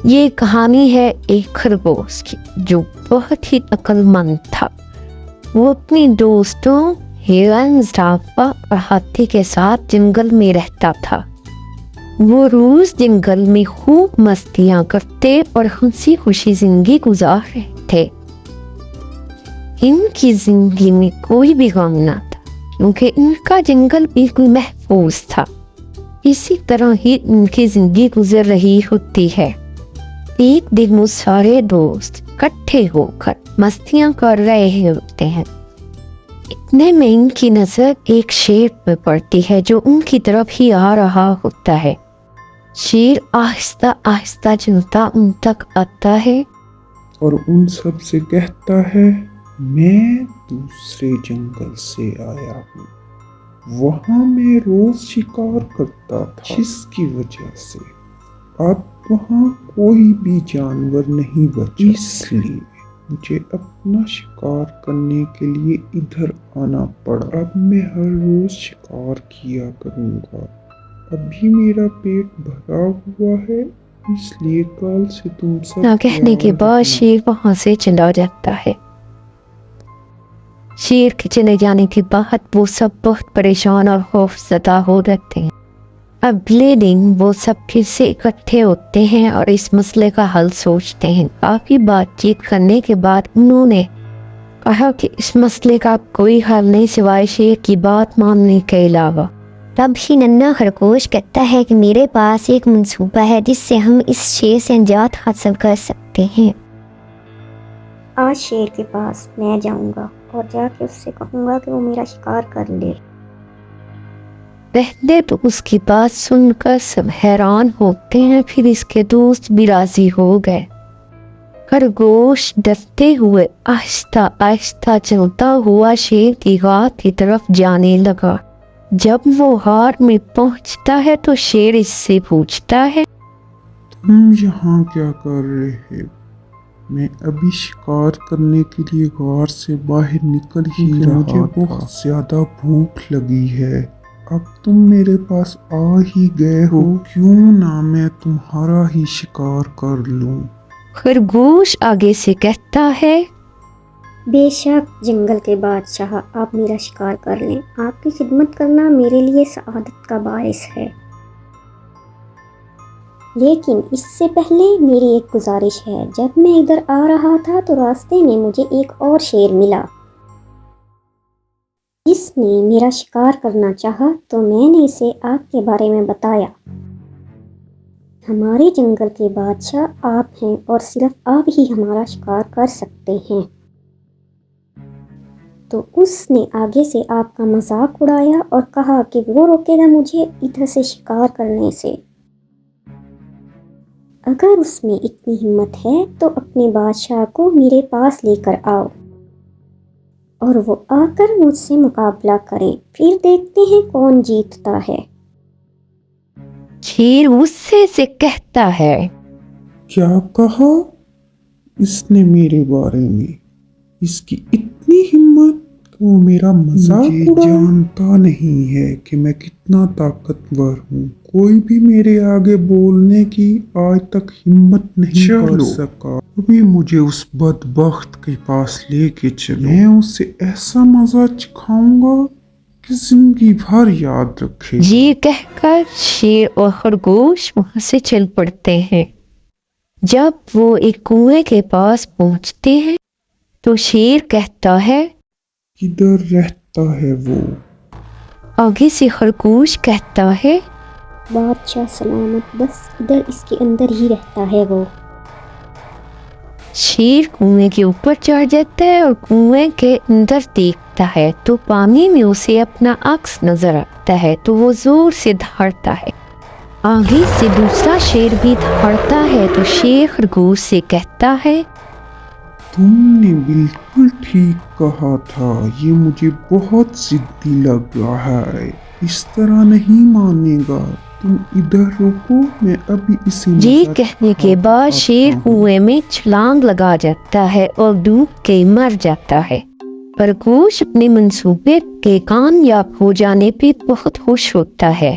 یہ کہانی ہے ایک خرگوش کی جو بہت ہی عقلمند تھا۔ وہ اپنی دوستوں ہرن، زرافہ اور ہاتھی کے ساتھ جنگل میں رہتا تھا۔ وہ روز جنگل میں خوب مستیاں کرتے اور ہنسی خوشی زندگی گزار رہے تھے۔ ان کی زندگی میں کوئی بھی غم نہ تھا کیونکہ ان کا جنگل بالکل محفوظ تھا۔ اسی طرح ہی ان کی زندگی گزر رہی ہوتی ہے۔ ایک دن وہ سارے دوست اکٹھے ہو کر مستیاں کر رہے ہوتے ہیں۔ اتنے میں ان کی نظر ایک شیر پہ پڑتی ہے جو ان کی طرف ہی آ رہا ہوتا ہے۔ شیر آہستہ آہستہ چلتا ان تک آتا ہے اور ان سب سے کہتا ہے، میں دوسرے جنگل سے آیا ہوں۔ وہاں میں روز شکار کرتا تھا، جس کی وجہ سے اب وہاں کوئی بھی جانور نہیں بچا، اس لیے مجھے اپنا شکار کرنے کے لیے ادھر آنا پڑا۔ اب میں ہر روز شکار کیا کروں گا۔ ابھی میرا پیٹ بھرا ہوا ہے، اس لیے کل سے تم سب نہ کہنے کے بعد شیر وہاں سے چلا جاتا ہے۔ شیر کے چلے جانے کے بعد وہ سب بہت پریشان اور خوف زدہ ہو جاتے ہیں۔ اگلے دن وہ سب پھر سے اکٹھے ہوتے ہیں اور اس مسئلے کا حل سوچتے ہیں۔ کافی بات چیت کرنے کے بعد انہوں نے کہا کہ اس مسئلے کا کوئی حل نہیں سوائے شیر کی بات ماننے کے علاوہ۔ تب ہی ننھا خرگوش کہتا ہے کہ میرے پاس ایک منصوبہ ہے جس سے ہم اس شیر سے نجات حاصل کر سکتے ہیں۔ آج شیر کے پاس میں جاؤں گا اور جا کے اس سے کہوں گا کہ وہ میرا شکار کر لے۔ پہلے تو اس کی بات سن کر سب حیران ہوتے ہیں، پھر اس کے دوست بھی راضی ہو گئے۔ خرگوش ڈرتے ہوئے آہستہ آہستہ چلتا ہوا شیر کی غار کی طرف جانے لگا۔ جب وہ غار میں پہنچتا ہے تو شیر اس سے پوچھتا ہے، تم یہاں کیا کر رہے ہو؟ میں ابھی شکار کرنے کے لیے غار سے باہر نکل ہی رہا تھا۔ مجھے بہت زیادہ بھوک لگی ہے۔ اب تم میرے پاس آ ہی گئے ہو، کیوں نہ میں تمہارا ہی شکار کر لوں؟ خرگوش آگے سے کہتا ہے، بے شک جنگل کے بادشاہ، آپ میرا شکار کر لیں۔ آپ کی خدمت کرنا میرے لیے سعادت کا باعث ہے، لیکن اس سے پہلے میری ایک گزارش ہے۔ جب میں ادھر آ رہا تھا تو راستے میں مجھے ایک اور شیر ملا جس نے میرا شکار کرنا چاہا، تو میں نے اسے آپ کے بارے میں بتایا۔ ہمارے جنگل کے بادشاہ آپ ہیں اور صرف آپ ہی ہمارا شکار کر سکتے ہیں۔ تو اس نے آگے سے آپ کا مذاق اڑایا اور کہا کہ وہ روکے گا مجھے ادھر سے شکار کرنے سے۔ اگر اس میں اتنی ہمت ہے تو اپنے بادشاہ کو میرے پاس لے کر آؤ اور وہ آ کر مجھ سے مقابلہ کریں، پھر دیکھتے ہیں کون جیتتا ہے۔ شیر غصے سے کہتا ہے، کیا کہا اس نے میرے بارے میں؟ اس کی اتنی ہمت کہ وہ میرا مذاق اڑائے؟ جانتا نہیں ہے کہ میں کتنا طاقتور ہوں۔ کوئی بھی میرے آگے بولنے کی آج تک ہمت نہیں کر سکا۔ ابھی مجھے اس بدبخت کے پاس لے کے چلو، میں اسے ایسا مزہ چکھاؤں گا کہ زندگی بھر یاد رکھے۔ یہ کہہ کر شیر اور خرگوش وہاں سے چل پڑتے ہیں۔ جب وہ ایک کنویں کے پاس پہنچتے ہیں تو شیر کہتا ہے، کدھر رہتا ہے وہ؟ آگے سے خرگوش کہتا ہے، بادشاہ سلامت، بس ادھر اس کے اندر ہی رہتا ہے وہ۔ شیر کنویں کے اوپر چڑھ جاتا ہے اور کنویں کے اندر دیکھتا ہے تو پانی میں اسے اپنا عکس نظر آتا ہے، تو وہ زور سے دھاڑتا ہے۔ آگے سے دوسرا شیر بھی دھاڑتا ہے تو شیر خرگوش سے کہتا ہے، تم نے بالکل ٹھیک کہا تھا، یہ مجھے بہت ضدی لگ رہا ہے، اس طرح نہیں مانے گا، تم ادھر رکو، میں ابھی اسے یہ کہنے کے بعد شیر کنویں میں چھلانگ لگا جاتا ہے اور ڈوب کے مر جاتا ہے۔ خرگوش اپنے منصوبے کے کامیاب ہو جانے پہ بہت خوش ہوتا ہے۔